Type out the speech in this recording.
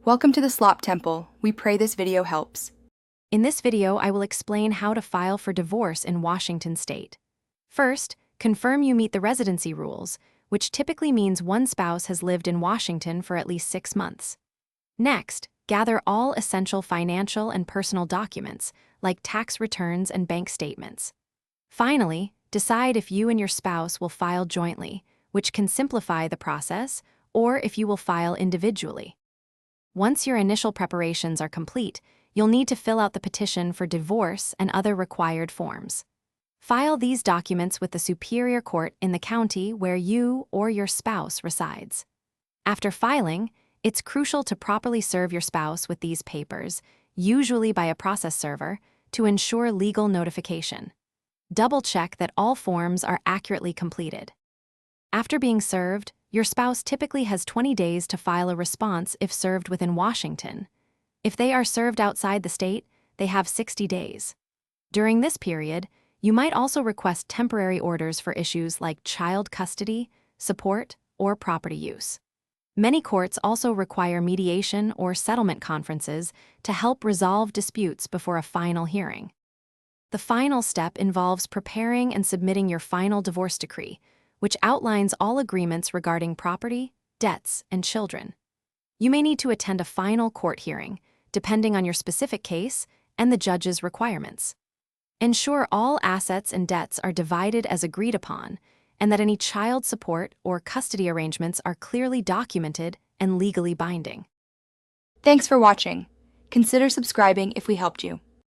Welcome to the Slop Temple. We pray this video helps. In this video, I will explain how to file for divorce in Washington state. First, confirm you meet the residency rules, which typically means one spouse has lived in Washington for at least 6 months. Next, gather all essential financial and personal documents, like tax returns and bank statements. Finally, decide if you and your spouse will file jointly, which can simplify the process, or if you will file individually. Once your initial preparations are complete, you'll need to fill out the petition for divorce and other required forms. File these documents with the Superior Court in the county where you or your spouse resides. After filing, it's crucial to properly serve your spouse with these papers, usually by a process server, to ensure legal notification. Double-check that all forms are accurately completed. After being served, your spouse typically has 20 days to file a response if served within Washington. If they are served outside the state, they have 60 days. During this period, you might also request temporary orders for issues like child custody, support, or property use. Many courts also require mediation or settlement conferences to help resolve disputes before a final hearing. The final step involves preparing and submitting your final divorce decree, which outlines all agreements regarding property, debts, and children. You may need to attend a final court hearing, depending on your specific case and the judge's requirements. Ensure all assets and debts are divided as agreed upon, and that any child support or custody arrangements are clearly documented and legally binding. Thanks for watching. Consider subscribing if we helped you.